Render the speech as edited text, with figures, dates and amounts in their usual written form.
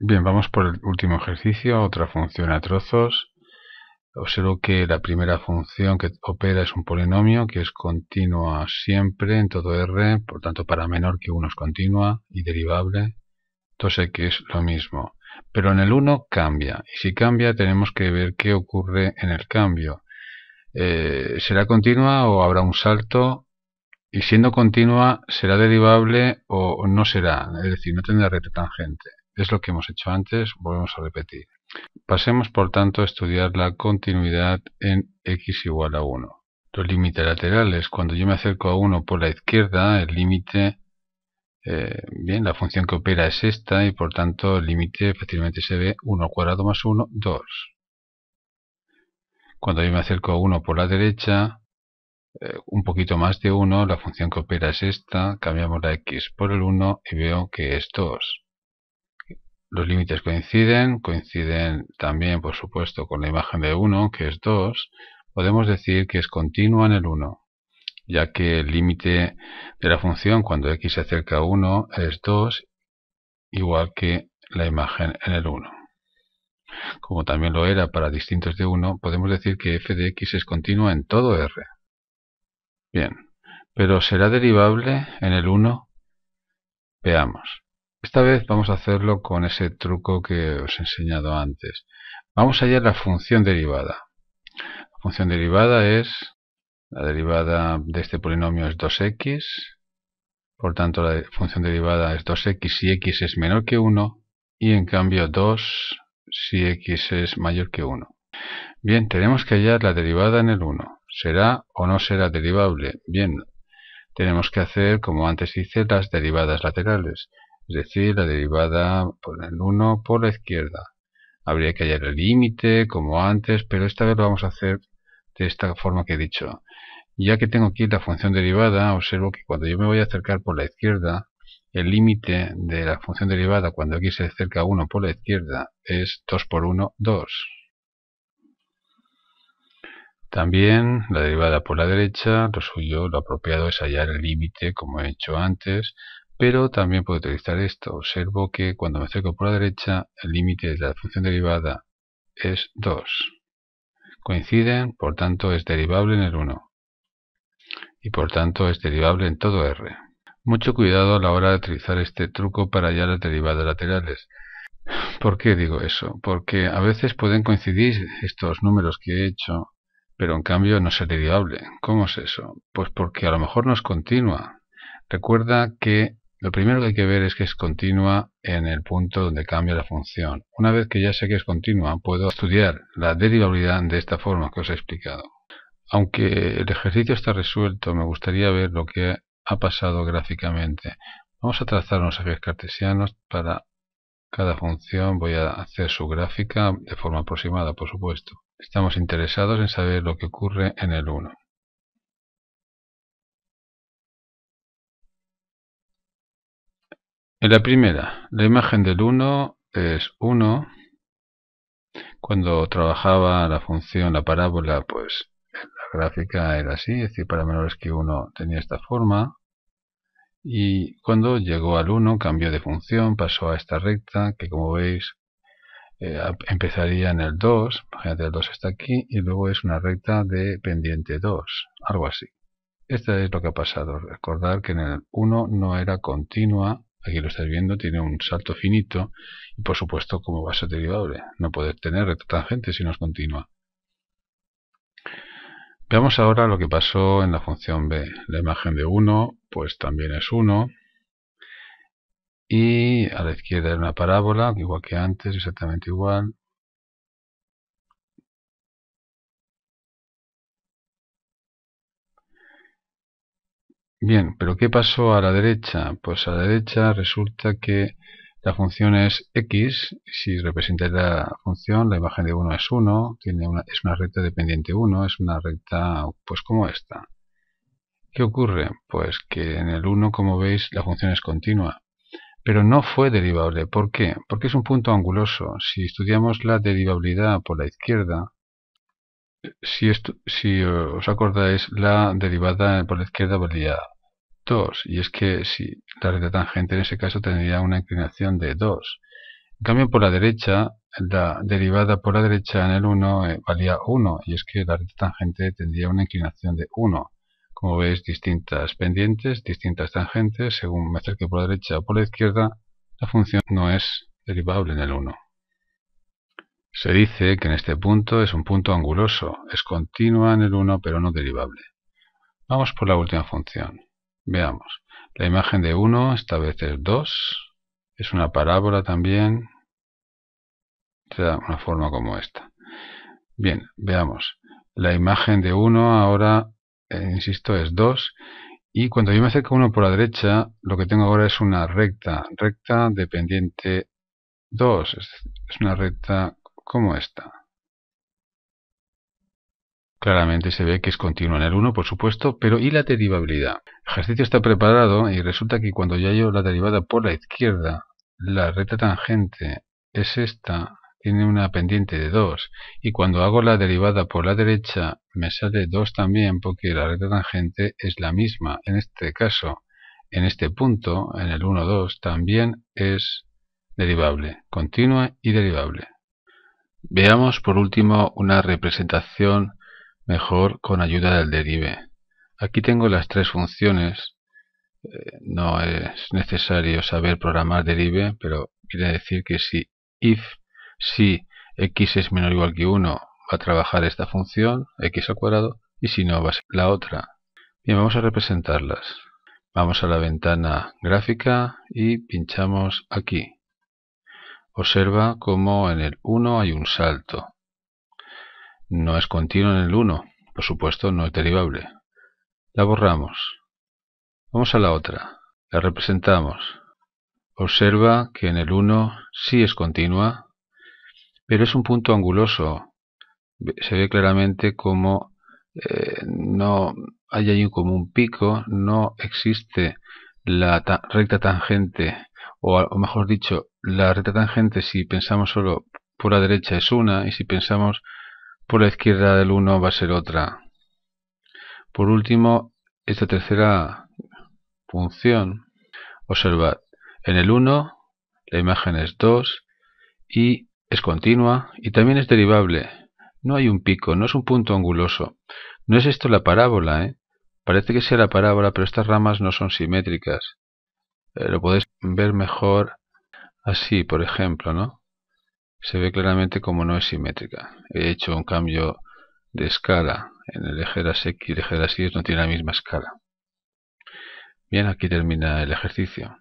Bien, vamos por el último ejercicio, otra función a trozos. Observo que la primera función que opera es un polinomio que es continua siempre en todo R, por tanto para menor que 1 es continua y derivable. 2x lo mismo, pero en el 1 cambia, y si cambia tenemos que ver qué ocurre en el cambio. ¿Será continua o habrá un salto? Y siendo continua, ¿será derivable o no será? Es decir, no tendrá recta tangente. Es lo que hemos hecho antes, volvemos a repetir. Pasemos por tanto a estudiar la continuidad en x igual a 1. Los límites laterales, cuando yo me acerco a 1 por la izquierda, el límite, bien, la función que opera es esta y por tanto el límite fácilmente se ve 1 al cuadrado más 1, 2. Cuando yo me acerco a 1 por la derecha, un poquito más de 1, la función que opera es esta, cambiamos la x por el 1 y veo que es 2. Los límites coinciden también por supuesto con la imagen de 1, que es 2. Podemos decir que es continua en el 1, ya que el límite de la función cuando x se acerca a 1 es 2, igual que la imagen en el 1. Como también lo era para distintos de 1, podemos decir que f de x es continua en todo R. Bien, pero ¿será derivable en el 1? Veamos. Esta vez vamos a hacerlo con ese truco que os he enseñado antes. Vamos a hallar la función derivada. La función derivada la derivada de este polinomio es 2x, por tanto la función derivada es 2x si x es menor que 1, y en cambio 2 si x es mayor que 1. Bien, tenemos que hallar la derivada en el 1. ¿Será o no será derivable? Bien, tenemos que hacer, como antes hice, las derivadas laterales, es decir, la derivada por el 1 por la izquierda. Habría que hallar el límite, como antes, pero esta vez lo vamos a hacer de esta forma que he dicho. Ya que tengo aquí la función derivada, observo que cuando yo me voy a acercar por la izquierda, el límite de la función derivada cuando x se acerca a 1 por la izquierda es 2 por 1, 2. También la derivada por la derecha, lo suyo, lo apropiado es hallar el límite, como he hecho antes, pero también puedo utilizar esto. Observo que cuando me acerco por la derecha, el límite de la función derivada es 2. Coinciden, por tanto es derivable en el 1. Y por tanto es derivable en todo R. Mucho cuidado a la hora de utilizar este truco para hallar las derivadas laterales. ¿Por qué digo eso? Porque a veces pueden coincidir estos números que he hecho, pero en cambio no ser derivable. ¿Cómo es eso? Pues porque a lo mejor no es continua. Recuerda que lo primero que hay que ver es que es continua en el punto donde cambia la función. Una vez que ya sé que es continua, puedo estudiar la derivabilidad de esta forma que os he explicado. Aunque el ejercicio está resuelto, me gustaría ver lo que ha pasado gráficamente. Vamos a trazar unos ejes cartesianos para cada función. Voy a hacer su gráfica de forma aproximada, por supuesto. Estamos interesados en saber lo que ocurre en el 1. En la primera, la imagen del 1 es 1. Cuando trabajaba la función, la parábola, pues la gráfica era así, es decir, para menores que 1 tenía esta forma. Y cuando llegó al 1 cambió de función, pasó a esta recta, que como veis empezaría en el 2, imagínate el 2 está aquí, y luego es una recta de pendiente 2, algo así. Esto es lo que ha pasado. Recordar que en el 1 no era continua, aquí lo estáis viendo, tiene un salto finito, y por supuesto como va a ser derivable, no puede tener recta tangente si no es continua. Veamos ahora lo que pasó en la función b. La imagen de 1, pues también es 1, y a la izquierda era una parábola, igual que antes, exactamente igual. Bien, pero ¿qué pasó a la derecha? Pues a la derecha resulta que la función es x. Si representáis la función, la imagen de 1 es 1, es una recta de pendiente 1, es una recta pues como esta. ¿Qué ocurre? Pues que en el 1, como veis, la función es continua, pero no fue derivable. ¿Por qué? Porque es un punto anguloso. Si estudiamos la derivabilidad por la izquierda, si os acordáis, la derivada por la izquierda valía 2, y es que si la recta tangente en ese caso tendría una inclinación de 2. En cambio, por la derecha, la derivada por la derecha en el 1 valía 1, y es que la recta tangente tendría una inclinación de 1. Como veis, distintas pendientes, distintas tangentes, según me acerque por la derecha o por la izquierda, la función no es derivable en el 1. Se dice que en este punto es un punto anguloso, es continua en el 1 pero no derivable. Vamos por la última función. Veamos. La imagen de 1 esta vez es 2, es una parábola también, se da una forma como esta. Bien, veamos. La imagen de 1 ahora, insisto, es 2. Y cuando yo me acerco a 1 por la derecha, lo que tengo ahora es una recta de pendiente 2. Es una recta como esta. Claramente se ve que es continua en el 1, por supuesto, pero ¿y la derivabilidad? El ejercicio está preparado y resulta que cuando ya hallo la derivada por la izquierda, la recta tangente es esta, tiene una pendiente de 2, y cuando hago la derivada por la derecha me sale 2 también, porque la recta tangente es la misma. En este caso, en este punto, en el 1, 2, también es derivable, continua y derivable. Veamos por último una representación mejor con ayuda del derive. Aquí tengo las tres funciones. No es necesario saber programar derive, pero quiere decir que si x es menor o igual que 1 va a trabajar esta función, x al cuadrado, y si no va a ser la otra. Bien, vamos a representarlas. Vamos a la ventana gráfica y pinchamos aquí. Observa cómo en el 1 hay un salto. No es continuo en el 1, por supuesto no es derivable. La borramos. Vamos a la otra. La representamos. Observa que en el 1 sí es continua, pero es un punto anguloso. Se ve claramente como no hay ahí como un pico, no existe la recta tangente, o mejor dicho, la recta tangente si pensamos solo por la derecha es una, y si pensamos por la izquierda del 1 va a ser otra. Por último, esta tercera función, observad, en el 1 la imagen es 2 y es continua y también es derivable. No hay un pico, no es un punto anguloso. No es esto la parábola, Parece que sea la parábola, pero estas ramas no son simétricas. Lo podéis ver mejor así, por ejemplo, ¿no? Se ve claramente como no es simétrica. He hecho un cambio de escala. En el eje de las X y el eje de las Y no tiene la misma escala. Bien, aquí termina el ejercicio.